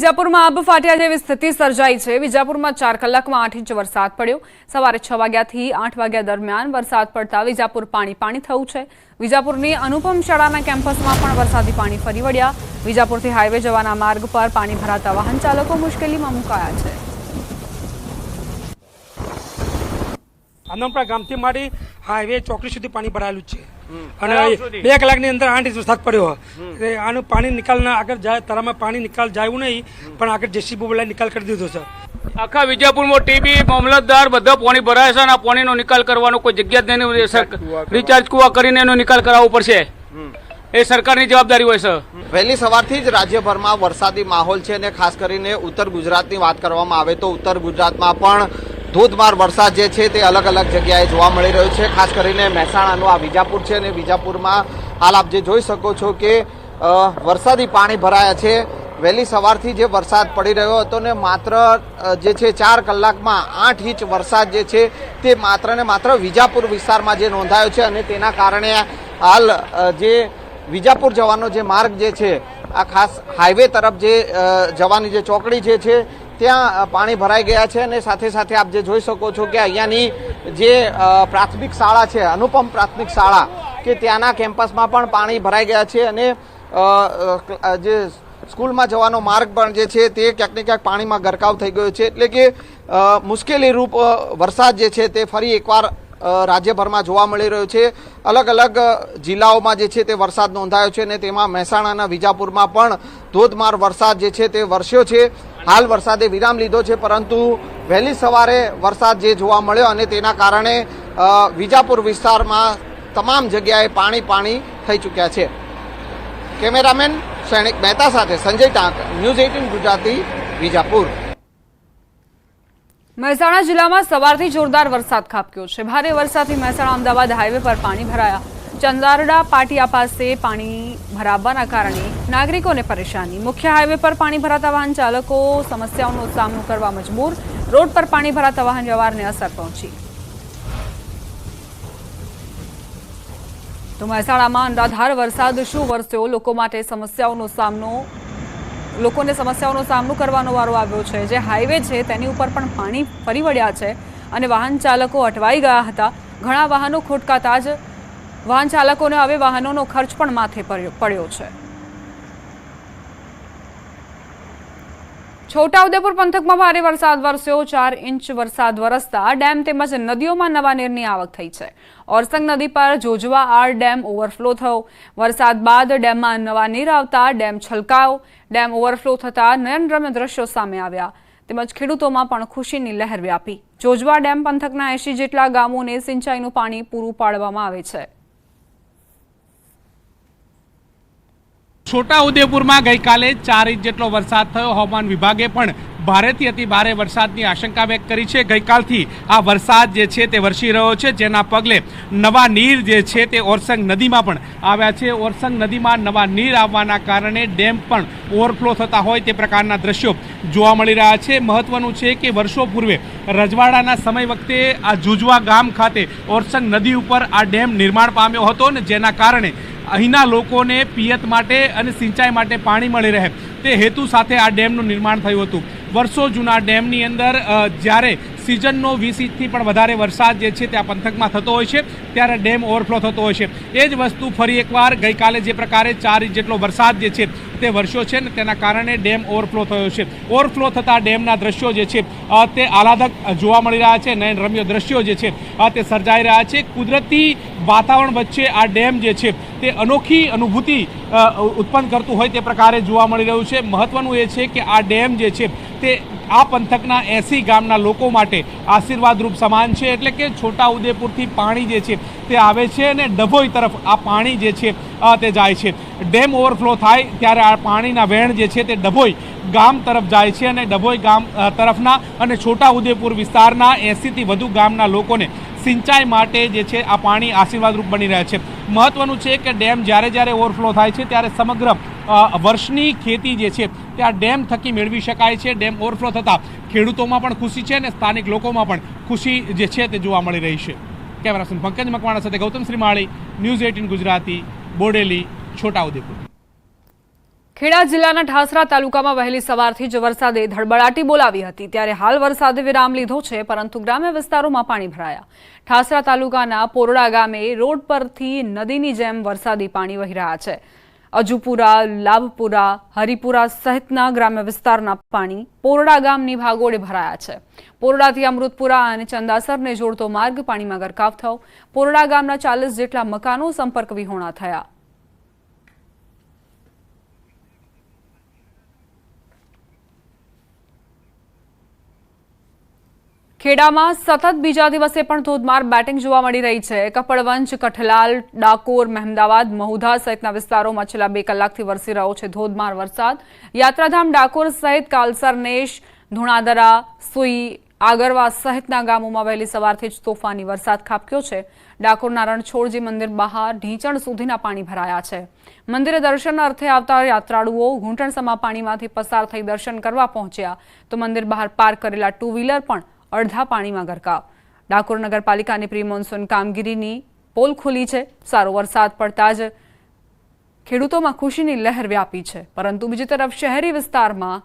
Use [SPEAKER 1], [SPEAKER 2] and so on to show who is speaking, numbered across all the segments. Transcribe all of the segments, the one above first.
[SPEAKER 1] વિજાપુરમાં આબ ફાટ્યા જેવી સ્થિતિ સર્જાઈ છે। વિજાપુરમાં 4 કલાકમાં 8 ઇંચ વરસાદ પડ્યો। સવારે 6 વાગ્યાથી 8 વાગ્યા દરમિયાન વરસાદ પડતા વિજાપુર પાણી થયું છે। વિજાપુરની અનુપમ શાળાના કેમ્પસમાં પણ વરસાદી પાણી ફરી વળ્યા। વિજાપુરથી હાઈવે જવાના માર્ગ પર પાણી ભરાતા વાહન ચાલકો મુશ્કેલીમાં મુકાયા છે।
[SPEAKER 2] આનંદપરા ગામથી માંડી હાઈવે ચોકડી સુધી પાણી ભરાયેલું છે અને 2 કલાકની અંદર 8 ઇંચ વરસાદ પડ્યો। આનું પાણી નિકાલના આગળ જાય તરામાં પાણી નિકાલ જાયું નહીં પણ આગળ જેસીબી બોલાવી નિકાલ કરી દીધો છે।
[SPEAKER 3] આખા વિજાપુરમાં ટીબી મામલતદાર બધા પાણી ભરાય છે અને આ પાણીનો નિકાલ કરવાનો કોઈ જગ્યા જ નહીં। રિચાર્જ કુવા કરીને એનો નિકાલ કરાવવો પડશે, એ સરકારની જવાબદારી હોય છે।
[SPEAKER 4] વહેલી સવારથી જ રાજ્યભરમાં વરસાદી માહોલ છે અને ખાસ કરીને ઉત્તર ગુજરાતની વાત કરવામાં આવે તો ઉત્તર ગુજરાતમાં પણ ધોધમાર વરસાદ જે છે તે અલગ અલગ જગ્યાએ જોવા મળી રહ્યો છે। ખાસ કરીને મહેસાણાનું આ વિજાપુર છે અને વિજાપુરમાં હાલ આપ જે જોઈ શકો છો કે વરસાદી પાણી ભરાયા છે। વહેલી સવારથી જે વરસાદ પડી રહ્યો હતો ને માત્ર જે છે 4 કલાકમાં 8 ઇંચ વરસાદ જે છે તે માત્ર ને માત્ર વિજાપુર વિસ્તારમાં જે નોંધાયો છે અને તેના કારણે હાલ જે વિજાપુર જવાનો જે માર્ગ જે છે આ ખાસ હાઈવે તરફ જે જવાની જે ચોકડી જે છે ત્યાં પાણી ભરાઈ ગયા છે અને સાથે સાથે આપ જે જોઈ શકો છો કે અહીંયાની જે પ્રાથમિક શાળા છે અનુપમ પ્રાથમિક શાળા કે ત્યાંના કેમ્પસમાં પણ પાણી ભરાઈ ગયા છે અને જે સ્કૂલમાં જવાનો માર્ગ પણ જે છે તે ક્યાંક ને ક્યાંક પાણીમાં ગરકાવ થઈ ગયો છે। એટલે કે મુશ્કેલી રૂપ વરસાદ જે છે તે ફરી એકવાર રાજ્યભરમાં જોવા મળી રહ્યો છે। અલગ અલગ જિલ્લાઓમાં જે છે તે વરસાદ નોંધાયો છે અને તેમાં મહેસાણાના વિજાપુરમાં પણ ધોધમાર વરસાદ જે છે તે વરસ્યો છે। હાલ વરસાદે વિરામ લીધો છે પરંતુ વહેલી સવારે વરસાદ જે જોવા મળ્યો અને તેના કારણે વિજાપુર વિસ્તારમાં તમામ જગ્યાએ પાણી થઈ ચૂક્યા છે। કેમેરામેન સૈનિક મહેતા સાથે સંજય ટાંક, ન્યૂઝ 18 ગુજરાતી, વિજાપુર।
[SPEAKER 1] મહેસાણા જિલ્લામાં સવારથી જોરદાર વરસાદ ખાબક્યો છે। ભારે વરસાદથી મહેસાણા અમદાવાદ હાઈવે પર પાણી ભરાયા। ચંદારડા પાટિયા પાસે પાણી ભરાવાના કારણે નાગરિકોને પરેશાની। મુખ્ય હાઈવે પર પાણી ભરાતા વાહન ચાલકો સમસ્યાઓનો સામનો કરવા મજબૂર। રોડ પર પાણી ભરાતા વાહન વ્યવહારને અસર પહોંચી। તો મહેસાણામાં અનરાધાર વરસાદ શું વરસ્યો? લોકોને સમસ્યાઓનો સામનો કરવાનો વારો આવ્યો છે। જે હાઈવે છે તેની ઉપર પણ પાણી ફરી વળ્યા છે અને વાહન ચાલકો અટવાઈ ગયા હતા। ઘણા વાહનો ખોટકાતા જ વાહન ચાલકોને હવે વાહનોનો ખર્ચ પણ માથે પડ્યો છે। છોટાઉદેપુર પંથકમાં ભારે વરસાદ વરસ્યો। 4 ઇંચ વરસાદ વરસતા ડેમ તેમજ નદીઓમાં નવા નીરની આવક થઈ છે। ઓરસંગ નદી પર જોજવા આર ડેમ ઓવરફ્લો થયો। વરસાદ બાદ ડેમમાં નવા નીર આવતા ડેમ છલકાયો। ડેમ ઓવરફ્લો થતાં નયનરમ્ય દ્રશ્યો સામે આવ્યા તેમજ ખેડૂતોમાં પણ ખુશીની લહેર વ્યાપી। જોજવા ડેમ પંથકના 80 જેટલા ગામોને સિંચાઈનું પાણી પૂરું પાડવામાં આવે છે।
[SPEAKER 5] છોટાઉદેપુરમાં ગઈકાલે 4 ઇંચ જેટલો વરસાદ થયો। હવામાન વિભાગે પણ ભારેથી અતિ ભારે વરસાદની આશંકા વ્યક્ત કરી છે। ગઈકાલથી આ વરસાદ જે છે તે વરસી રહ્યો છે, જેના પગલે નવા નીર જે છે તે ઓરસંગ નદીમાં પણ આવ્યા છે। ઓરસંગ નદીમાં નવા નીર આવવાના કારણે ડેમ પણ ઓવરફ્લો થતા હોય તે પ્રકારના દ્રશ્યો જોવા મળી રહ્યા છે। મહત્વનું છે કે વર્ષો પૂર્વે રજવાડાના સમય વખતે આ જુજવા ગામ ખાતે ઓરસંગ નદી ઉપર આ ડેમ નિર્માણ પામ્યો હતો ને જેના કારણે અહીંના લોકોને પિયત માટે અને સિંચાઈ માટે પાણી મળી રહે તે હેતુ સાથે આ ડેમનું નિર્માણ થયું હતું। વર્ષો જૂના ડેમની અંદર જ્યારે સિઝનનો 20 ઇંચથી પણ વધારે વરસાદ જે છે તે આ પંથકમાં થતો હોય છે ત્યારે ડેમ ઓવરફ્લો થતો હોય છે। એ જ વસ્તુ ફરી એકવાર ગઈકાલે જે પ્રકારે 4 ઇંચ જેટલો વરસાદ જે છે તે વરસ્યો છે ને તેના કારણે ડેમ ઓવરફ્લો થયો છે। ઓવરફ્લો થતા ડેમના દ્રશ્યો જે છે તે આહલાદક જોવા મળી રહ્યા છે। નયનરમ્ય દ્રશ્યો જે છે તે સર્જાઈ રહ્યા છે। કુદરતી વાતાવરણ વચ્ચે આ ડેમ જે છે તે અનોખી અનુભૂતિ ઉત્પન્ન કરતું હોય તે પ્રકારે જોવા મળી રહ્યું છે। મહત્વનું એ છે કે આ ડેમ જે છે તે આ પંથકના 80 ગામના લોકો માટે આશીર્વાદરૂપ સમાન છે। એટલે કે છોટાઉદેપુરથી પાણી જે છે તે આવે છે અને ડભોઈ તરફ આ પાણી જે છે તે જાય છે। ડેમ ઓવરફ્લો થાય ત્યારે આ પાણીના વહેણ જે છે તે ડભોઈ ગામ તરફ જાય છે અને ડભોઈ ગામ તરફના અને છોટાઉદેપુર વિસ્તારના 80થી વધુ ગામના લોકોને સિંચાઈ માટે જે છે આ પાણી આશીર્વાદરૂપ બની રહ્યા છે। મહત્વનું છે કે ડેમ જ્યારે ઓવરફ્લો થાય છે ત્યારે સમગ્ર વર્ષની ખેતી જે છે તે આ ડેમ થકી મેળવી શકાય છે। ડેમ ઓવરફ્લો થતાં ખેડૂતોમાં પણ ખુશી છે અને સ્થાનિક લોકોમાં પણ ખુશી જે છે તે જોવા મળી રહી છે। કેમેરામેન પંકજ મકવાણા સાથે ગૌતમ શ્રીમાળી, ન્યૂઝ 18 ગુજરાતી, બોડેલી, છોટાઉદેપુર।
[SPEAKER 1] ખેડા જિલ્લાના ઠાસરા તાલુકામાં વહેલી સવારથી જ વરસાદે ધડબડાટી બોલાવી હતી, ત્યારે હાલ વરસાદે વિરામ લીધો છે, પરંતુ ગ્રામ્ય વિસ્તારોમાં પાણી ભરાયા. ઠાસરા તાલુકાના પોરડા ગામે રોડ પરથી નદીની જેમ વરસાદી પાણી વહી રહ્યા છે. અજુપુરા, લાભપુરા, હરિપુરા સહિતના ગ્રામ્ય વિસ્તારના પાણી પોરડા ગામની ભાગોળે ભરાયા છે. પોરડાથી અમૃતપુરા અને ચંદાસરને જોડતો માર્ગ પાણીમાં ગરકાવ થયો. પોરડા ગામના 40 જેટલા મકાનો સંપર્ક વિહોણા થયા. ખેડામાં સતત બીજા દિવસે પણ ધોધમાર બેટિંગ જોવા મળી રહી છે. કપડવંજ, કઠલાલ, ડાકોર, મહેમદાવાદ, મહુધા સહિતના વિસ્તારોમાં છેલ્લા 2 કલાકથી વરસી રહ્યો છે ધોધમાર વરસાદ. યાત્રાધામ ડાકોર સહિત કાલસરનેશ, ધુણાદરા, સુઈ, આગરવા સહિતના ગામોમાં વહેલી સવારથી જ તોફાની વરસાદ ખાબક્યો છે. ડાકોરના રણછોડજી મંદિર બહાર ઢીંચણ સુધીના પાણી ભરાયા છે. મંદિરે દર્શન અર્થે આવતા યાત્રાળુઓ ઘૂંટણસમા પાણીમાંથી પસાર થઈ દર્શન કરવા પહોંચ્યા, તો મંદિર બહાર પાર્ક કરેલા 2 વ્હીલર પણ અડધા પાણીમાં ગરકાવ. ડાકોર નગરપાલિકાની પ્રી મોન્સૂન કામગીરીની પોલ ખુલી છે. સારો વરસાદ પડતા જ ખેડૂતોમાં ખુશીની લહેર વ્યાપી છે, પરંતુ બીજી તરફ શહેરી વિસ્તારમાં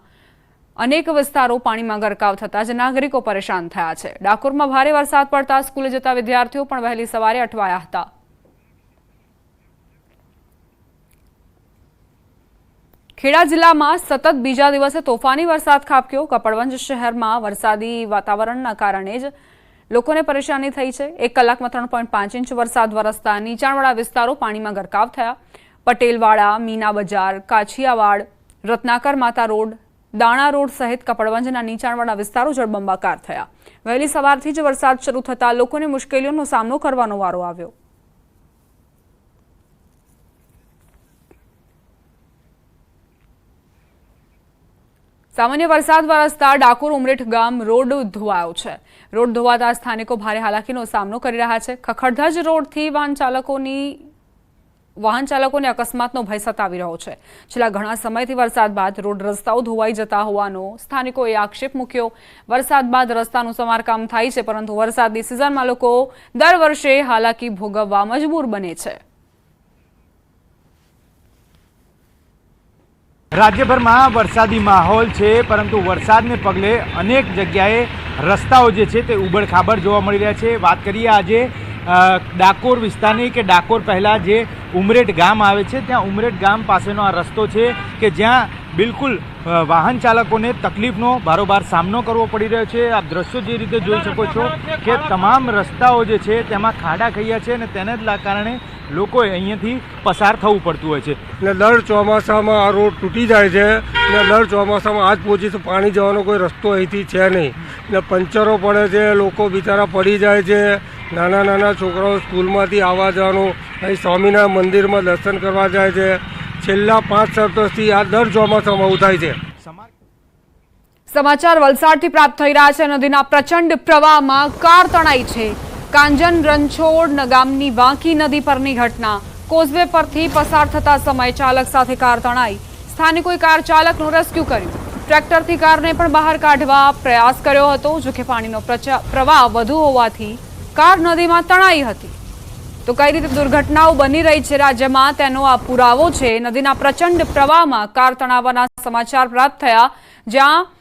[SPEAKER 1] અનેક વિસ્તારો પાણીમાં ગરકાવ થતા જ નાગરિકો પરેશાન થયા છે. ડાકોરમાં ભારે વરસાદ પડતા સ્કૂલે જતા વિદ્યાર્થીઓ પણ વહેલી સવારે અટવાયા હતા. ખેડા જિલ્લામાં સતત બીજા દિવસે તોફાની વરસાદ ખાબક્યો. કપડવંજ શહેરમાં વરસાદી વાતાવરણના કારણે જ લોકોને પરેશાની થઈ છે. 1 કલાકમાં 3.5 ઇંચ વરસાદ વરસતા નીચાણવાળા વિસ્તારો પાણીમાં ગરકાવ થયા. પટેલવાડા, મીના બજાર, કાછિયાવાડ, રત્નાકર માતા રોડ, દાણા રોડ સહિત કપડવંજના નીચાણવાળા વિસ્તારો જળબંબાકાર થયા. વહેલી સવારથી જ વરસાદ શરૂ થતાં લોકોને મુશ્કેલીઓનો સામનો કરવાનો વારો આવ્યો. સામાન્ય વરસાદ વરસતા ડાકોર ઉમરેઠ ગામ રોડ ધોવાયો છે. રોડ ધોવાતા સ્થાનિકો ભારે હાલાકીનો સામનો કરી રહ્યા છે. ખખડધજ રોડથી વાહન ચાલકોને અકસ્માતનો ભય સતાવી રહ્યો છે. છેલ્લા ઘણા સમયથી વરસાદ બાદ રોડ રસ્તાઓ ધોવાઈ જતા હોવાનો સ્થાનિકોએ આક્ષેપ મૂક્યો. વરસાદ બાદ રસ્તાનું સમારકામ થાય છે, પરંતુ વરસાદની સિઝનમાં લોકો દર વર્ષે હાલાકી ભોગવવા મજબૂર બને છે.
[SPEAKER 6] રાજ્યભરમાં વરસાદી માહોલ છે, પરંતુ વરસાદને પગલે અનેક જગ્યાએ રસ્તાઓ જે છે તે ઉબડખાબડ જોવા મળી રહ્યા છે. વાત કરીએ આજે ડાકોર વિસ્તારની, કે ડાકોર પહેલાં જે ઉમરેઠ ગામ આવે છે, ત્યાં ઉમરેઠ ગામ પાસેનો આ રસ્તો છે કે જ્યાં બિલકુલ વાહન ચાલકોને તકલીફનો બારોબાર સામનો કરવો પડી રહ્યો છે. આપ દ્રશ્યો જે રીતે જોઈ શકો છો કે તમામ રસ્તાઓ જે છે તેમાં ખાડા ખૈયા છે, અને તેને જ કારણે લોકોએ અહીંયાથી પસાર થવું પડતું હોય છે.
[SPEAKER 7] ને દર ચોમાસામાં આ રોડ તૂટી જાય છે, ને દર ચોમાસામાં આજ પહોંચી તો પાણી જવાનો કોઈ રસ્તો અહીંથી છે નહીં, ને પંચરો પડે છે, લોકો બિચારા પડી જાય છે. નાના નાના છોકરાઓ સ્કૂલમાંથી આવવા જવાનું, અહીં સ્વામિનારાયણ મંદિરમાં દર્શન કરવા જાય છે. છેલ્લા 5 વર્ષથી આ દર ચોમાસામાં આવું થાય છે.
[SPEAKER 1] સમાચાર વલસાડથી પ્રાપ્ત થઈ રહ્યા છે. નદીના પ્રચંડ પ્રવાહમાં કાર તણાઈ છે. કાંજન રણછોડ ગામની વાંકી નદી પરની ઘટના. કોઝવે પરથી પસાર થતા સમયે ચાલક સાથે કાર તણાઈ. સ્થાનિકોએ કાર ચાલકનું રેસ્ક્યુ કર્યું. ટ્રેક્ટરથી કારને પણ બહાર કાઢવા પ્રયાસ કર્યો હતો, જોકે પાણીનો પ્રવાહ વધુ હોવાથી કાર નદીમાં તણાઈ હતી. તો કઈ રીતે દુર્ઘટનાઓ બની રહી છે રાજ્યમાં, તેનો આ પુરાવો છે. નદીના પ્રચંડ પ્રવાહમાં કાર તણાવવાના સમાચાર પ્રાપ્ત થયા, જ્યાં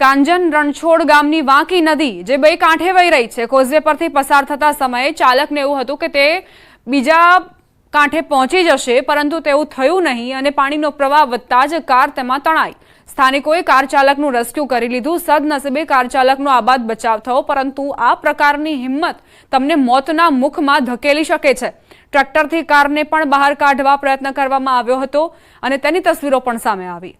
[SPEAKER 1] કાંજન રણછોડ ગામની વાંકી નદી જે 2 કાંઠે વહી રહી છે. કોઝવે પરથી પસાર થતા સમયે ચાલકને એવું હતું કે તે બીજા કાંઠે પહોંચી જશે, પરંતુ તેવું થયું નહીં, અને પાણીનો પ્રવાહ વધતા જ કાર તેમાં તણાઈ. સ્થાનિકોએ કાર ચાલકનું રેસ્ક્યુ કરી લીધું. સદનસીબે કાર ચાલકનો આબાદ બચાવ થયો, પરંતુ આ પ્રકારની હિંમત તમને મોતના મુખમાં ધકેલી શકે છે. ટ્રેક્ટરથી કારને પણ બહાર કાઢવા પ્રયત્ન કરવામાં આવ્યો હતો, અને તેની તસવીરો પણ સામે આવી.